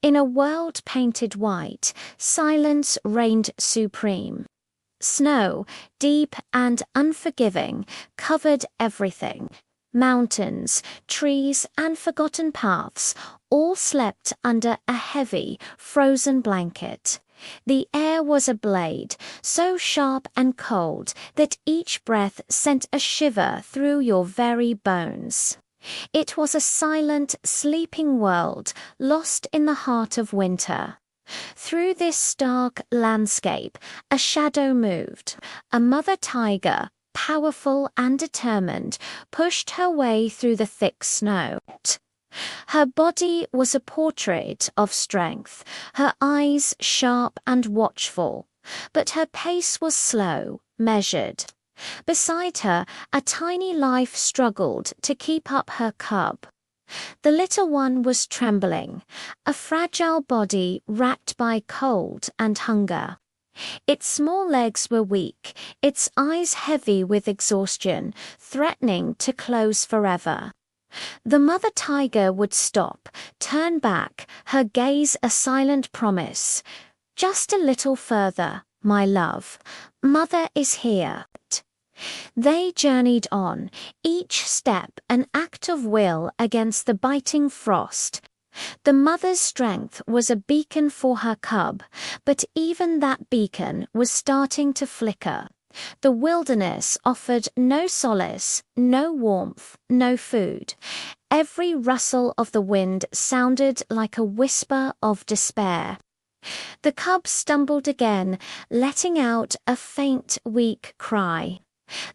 In a world painted white, silence reigned supreme. Snow, deep and unforgiving, covered everything. Mountains, trees, and forgotten paths all slept under a heavy, frozen blanket. The air was a blade, so sharp and cold that each breath sent a shiver through your very bones. It was a silent, sleeping world, lost in the heart of winter. Through this stark landscape, a shadow moved. A mother tiger, powerful and determined, pushed her way through the thick snow. Her body was a portrait of strength, her eyes sharp and watchful, but her pace was slow, measured. Beside her, a tiny life struggled to keep up her cub. The little one was trembling, a fragile body racked by cold and hunger. Its small legs were weak, its eyes heavy with exhaustion, threatening to close forever. The mother tiger would stop, turn back, her gaze a silent promise. Just a little further, my love. Mother is here. They journeyed on, each step an act of will against the biting frost. The mother's strength was a beacon for her cub, but even that beacon was starting to flicker. The wilderness offered no solace, no warmth, no food. Every rustle of the wind sounded like a whisper of despair. The cub stumbled again, letting out a faint, weak cry.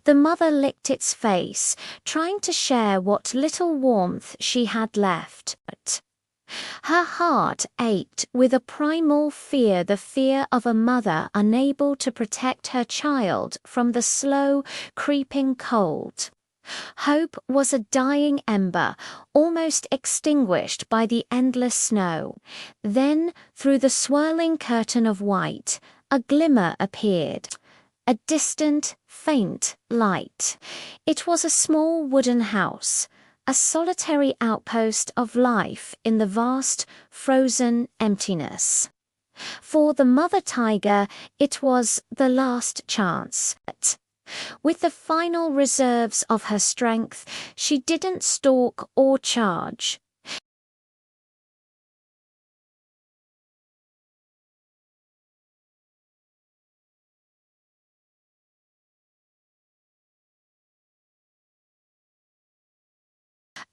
The mother licked its face, trying to share what little warmth she had left. Her heart ached with a primal fear, the fear of a mother unable to protect her child from the slow, creeping cold. Hope was a dying ember, almost extinguished by the endless snow. Then, through the swirling curtain of white, a glimmer appeared. A distant, faint light. It was a small wooden house, a solitary outpost of life in the vast, frozen emptiness. For the mother tiger, it was the last chance. With the final reserves of her strength, she didn't stalk or charge.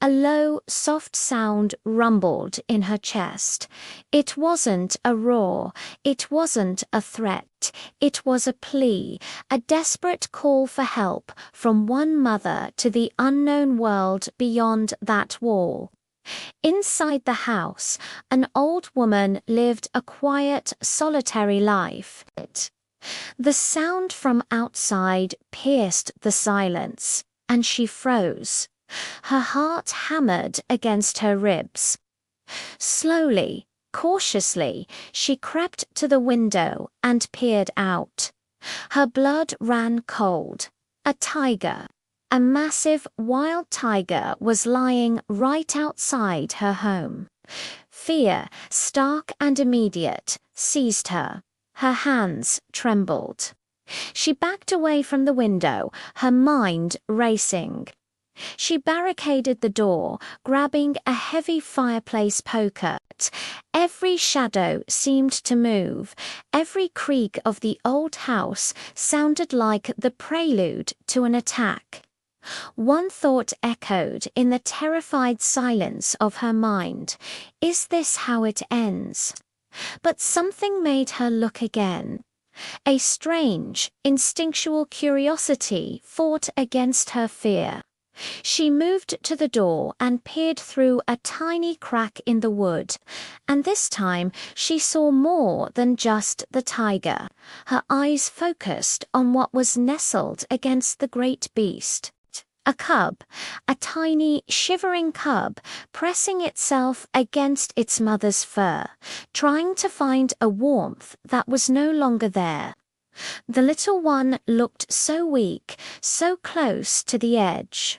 A low, soft sound rumbled in her chest. It wasn't a roar, it wasn't a threat, it was a plea, a desperate call for help from one mother to the unknown world beyond that wall. Inside the house, an old woman lived a quiet, solitary life. The sound from outside pierced the silence, and she froze. Her heart hammered against her ribs. Slowly, cautiously, she crept to the window and peered out. Her blood ran cold. A tiger, a massive wild tiger, was lying right outside her home. Fear, stark and immediate, seized her. Her hands trembled. She backed away from the window, her mind racing. She barricaded the door, grabbing a heavy fireplace poker. Every shadow seemed to move. Every creak of the old house sounded like the prelude to an attack. One thought echoed in the terrified silence of her mind. Is this how it ends? But something made her look again. A strange, instinctual curiosity fought against her fear. She moved to the door and peered through a tiny crack in the wood, and this time she saw more than just the tiger. Her eyes focused on what was nestled against the great beast. A cub, a tiny, shivering cub, pressing itself against its mother's fur, trying to find a warmth that was no longer there. The little one looked so weak, so close to the edge.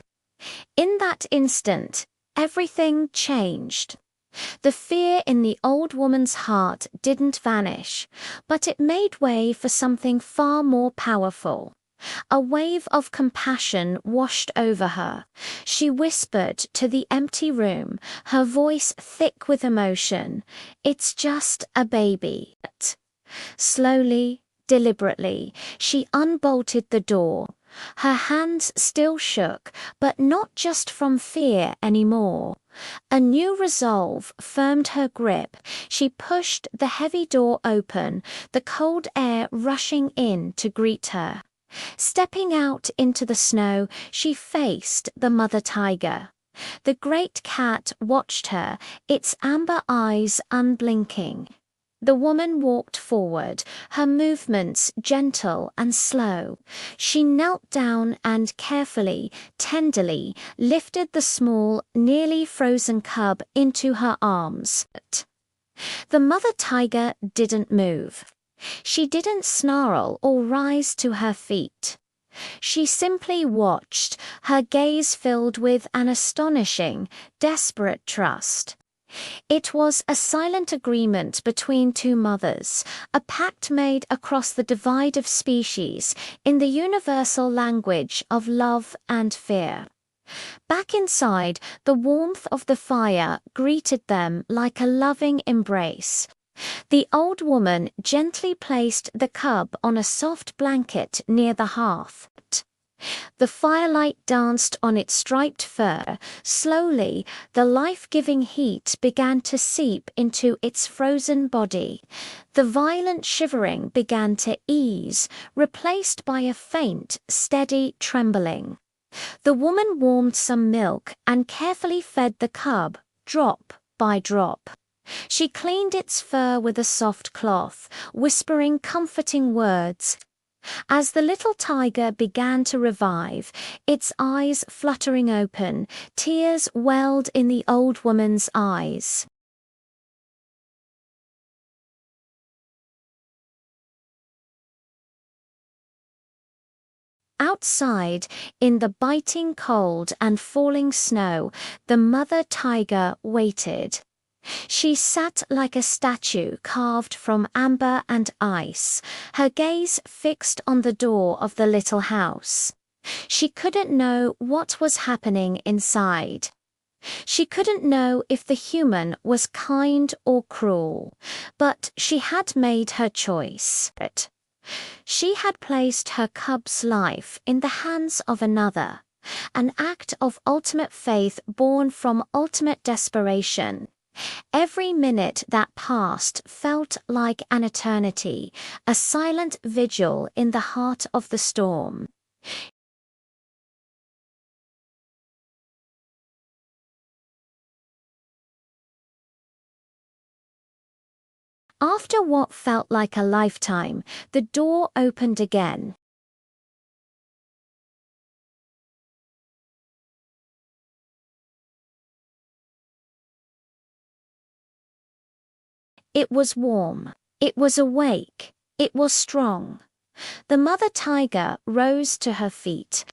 In that instant, everything changed. The fear in the old woman's heart didn't vanish, but it made way for something far more powerful. A wave of compassion washed over her. She whispered to the empty room, her voice thick with emotion, "It's just a baby." Slowly, deliberately, she unbolted the door. Her hands still shook, but not just from fear anymore. A new resolve firmed her grip. She pushed the heavy door open, the cold air rushing in to greet her. Stepping out into the snow, she faced the mother tiger. The great cat watched her, its amber eyes unblinking. The woman walked forward, her movements gentle and slow. She knelt down and carefully, tenderly lifted the small, nearly frozen cub into her arms. The mother tiger didn't move. She didn't snarl or rise to her feet. She simply watched, her gaze filled with an astonishing, desperate trust. It was a silent agreement between two mothers, a pact made across the divide of species in the universal language of love and fear. Back inside, the warmth of the fire greeted them like a loving embrace. The old woman gently placed the cub on a soft blanket near the hearth. The firelight danced on its striped fur. Slowly, the life-giving heat began to seep into its frozen body. The violent shivering began to ease, replaced by a faint, steady trembling. The woman warmed some milk and carefully fed the cub, drop by drop. She cleaned its fur with a soft cloth, whispering comforting words. As the little tiger began to revive, its eyes fluttering open, tears welled in the old woman's eyes. Outside, in the biting cold and falling snow, the mother tiger waited. She sat like a statue carved from amber and ice, her gaze fixed on the door of the little house. She couldn't know what was happening inside. She couldn't know if the human was kind or cruel, but she had made her choice. She had placed her cub's life in the hands of another, an act of ultimate faith born from ultimate desperation. Every minute that passed felt like an eternity, a silent vigil in the heart of the storm. After what felt like a lifetime, the door opened again. It was warm. It was awake. It was strong. The mother tiger rose to her feet.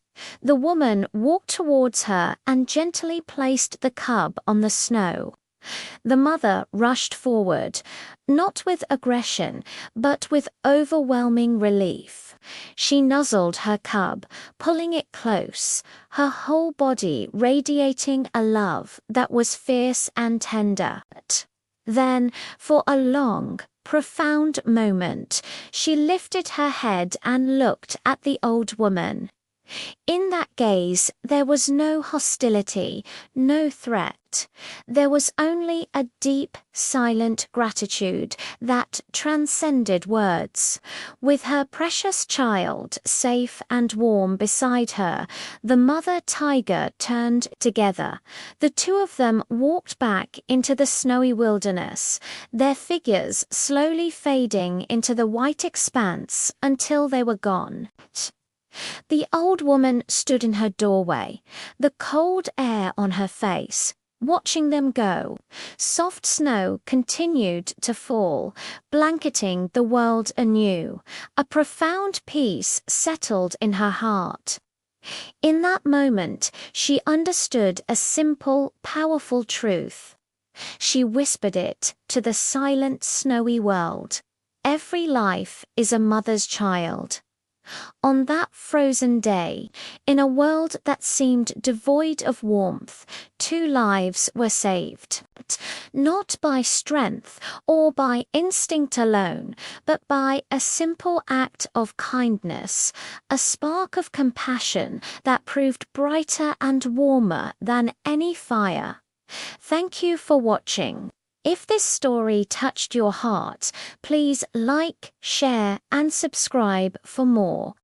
The woman walked towards her and gently placed the cub on the snow. The mother rushed forward, not with aggression, but with overwhelming relief. She nuzzled her cub, pulling it close, her whole body radiating a love that was fierce and tender. Then, for a long, profound moment, she lifted her head and looked at the old woman. In that gaze, there was no hostility, no threat. There was only a deep, silent gratitude that transcended words. With her precious child safe and warm beside her, the mother tiger turned together. The two of them walked back into the snowy wilderness, their figures slowly fading into the white expanse until they were gone. The old woman stood in her doorway, the cold air on her face, watching them go. Soft snow continued to fall, blanketing the world anew. A profound peace settled in her heart. In that moment, she understood a simple, powerful truth. She whispered it to the silent, snowy world. Every life is a mother's child. On that frozen day, in a world that seemed devoid of warmth, 2 lives were saved. Not by strength or by instinct alone, but by a simple act of kindness, a spark of compassion that proved brighter and warmer than any fire. Thank you for watching. If this story touched your heart, please like, share, and subscribe for more.